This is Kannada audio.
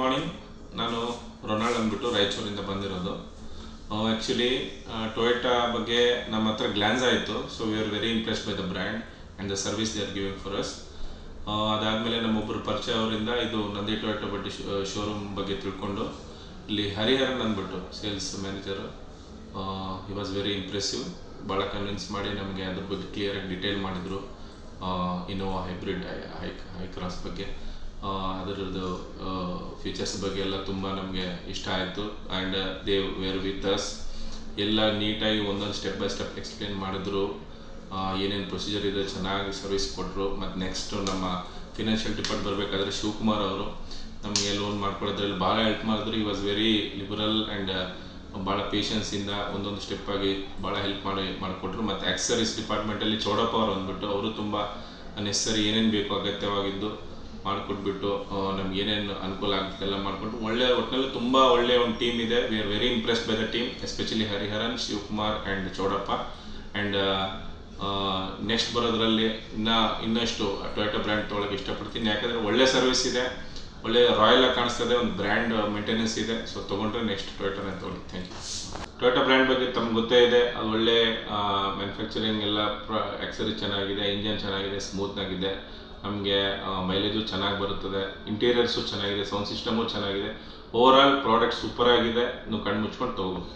ಮಾರ್ನಿಂಗ್. ನಾನು ರೊನಾಲ್ಡ್ ಅಂದ್ಬಿಟ್ಟು ರಾಯಚೂರಿಂದ ಬಂದಿರೋದು. ಆ್ಯಕ್ಚುಲಿ ಟೊಯೋಟಾ ಬಗ್ಗೆ ನಮ್ಮ ಹತ್ರ ಗ್ಲಾನ್ಸ್ ಆಯಿತು. So we are very impressed by the brand and the service they are giving for us. ಅದಾದಮೇಲೆ ನಮ್ಮೊಬ್ಬರು ಪರಿಚಯ ಅವರಿಂದ ಇದು ನಂದಿ ಟೊಯೋಟಾ ಬಡ್ಡಿ ಶೋರೂಮ್ ಬಗ್ಗೆ ತಿಳ್ಕೊಂಡು ಇಲ್ಲಿ ಹರಿಹರನ್ ಅಂದ್ಬಿಟ್ಟು sales manager, he was very impressive. ಭಾಳ ಕನ್ವಿನ್ಸ್ ಮಾಡಿ ನಮಗೆ ಅದ್ರ ಬಗ್ಗೆ ಕ್ಲಿಯರಾಗಿ ಡಿಟೇಲ್ ಮಾಡಿದರು. ಇನೋವಾ ಹೈಬ್ರಿಡ್ ಹೈ ಕ್ರಾಸ್ ಬಗ್ಗೆ, ಅದರದ್ದು ಫೀಚರ್ಸ್ ಬಗ್ಗೆ ಎಲ್ಲ ತುಂಬ ನಮಗೆ ಇಷ್ಟ ಆಯಿತು. And they were with us. ಎಲ್ಲ ನೀಟಾಗಿ ಒಂದೊಂದು ಸ್ಟೆಪ್ ಬೈ ಸ್ಟೆಪ್ ಎಕ್ಸ್ಪ್ಲೇನ್ ಮಾಡಿದ್ರು. ಏನೇನು ಪ್ರೊಸೀಜರ್ ಇದೆ ಚೆನ್ನಾಗಿ ಸರ್ವಿಸ್ ಕೊಟ್ಟರು. ಮತ್ತು ನೆಕ್ಸ್ಟು ನಮ್ಮ ಫಿನಾನ್ಷಿಯಲ್ ಡಿಪಾರ್ಟ್ ಬರಬೇಕಾದ್ರೆ ಶಿವಕುಮಾರ್ ಅವರು ನಮಗೆ ಲೋನ್ ಮಾಡ್ಕೊಳ್ಳೋದ್ರಲ್ಲಿ ಭಾಳ ಹೆಲ್ಪ್ ಮಾಡಿದ್ರು. ಈ ವಾಸ್ ವೆರಿ ಲಿಬರಲ್ ಆ್ಯಂಡ್ ಭಾಳ ಪೇಷನ್ಸಿಂದ ಒಂದೊಂದು ಸ್ಟೆಪ್ಪಾಗಿ ಭಾಳ ಹೆಲ್ಪ್ ಮಾಡಿಕೊಟ್ರು. ಮತ್ತು ಆಕ್ಸರೀಸ್ ಡಿಪಾರ್ಟ್ಮೆಂಟಲ್ಲಿ ಚೌಡಪ್ಪ ಅವರು ಅಂದ್ಬಿಟ್ಟು ಅವರು ತುಂಬ ನೆಸಸರಿ ಏನೇನು ಬೇಕು ಅಗತ್ಯವಾಗಿದ್ದು ಮಾಡಿಕೊಟ್ಬಿಟ್ಟು ನಮ್ಗೆ ಏನೇನು ಅನುಕೂಲ ಆಗುತ್ತೆ ಎಲ್ಲ ಮಾಡಿಕೊಟ್ಟು ಒಟ್ಟಿನಲ್ಲಿ ತುಂಬ ಒಳ್ಳೆಯ ಒಂದು ಟೀಮ್ ಇದೆ. We are very impressed by the team, especially Hariharan, Shivakumar and Chowdappa. And next ಬರೋದ್ರಲ್ಲಿ ಇನ್ನಷ್ಟು ಟೊಯೋಟಾ ಬ್ರ್ಯಾಂಡ್ ತೊಗೊಳಕ್ಕೆ ಇಷ್ಟಪಡ್ತೀನಿ. ಯಾಕಂದರೆ ಒಳ್ಳೆ ಸರ್ವಿಸ್ ಇದೆ, ಒಳ್ಳೆ ರಾಯಲ್ ಆಗಿ ಕಾಣಿಸ್ತದೆ, ಒಂದು ಬ್ರ್ಯಾಂಡ್ ಮೇಂಟೆನೆನ್ಸ್ ಇದೆ. ಸೊ ತೊಗೊಂಡ್ರೆ ನೆಕ್ಸ್ಟ್ ಟೊಯೋಟಾನೇ ತೊಗೊಳ್ಳಿ. Thank you. ಟೊಯೋಟಾ ಬ್ರ್ಯಾಂಡ್ ಬಗ್ಗೆ ತಮ್ಗೆ ಗೊತ್ತೇ ಇದೆ, ಅದು ಒಳ್ಳೆ ಮ್ಯಾನುಫ್ಯಾಕ್ಚರಿಂಗ್ ಎಲ್ಲ ಆಕ್ಸರೀಸ್ ಚೆನ್ನಾಗಿದೆ, ಇಂಜನ್ ಚೆನ್ನಾಗಿದೆ, ಸ್ಮೂತ್ನಾಗಿದೆ, ನಮಗೆ ಮೈಲೇಜು ಚೆನ್ನಾಗಿ ಬರುತ್ತದೆ, ಇಂಟೀರಿಯರ್ಸು ಚೆನ್ನಾಗಿದೆ, ಸೌಂಡ್ ಸಿಸ್ಟಮು ಚೆನ್ನಾಗಿದೆ. ಓವರ್ ಆಲ್ ಪ್ರಾಡಕ್ಟ್ ಸೂಪರ್ ಆಗಿದೆ. ನೀವು ಕಣ್ಣು ಮುಚ್ಕೊಂಡು ತೊಗೋಬೋದು.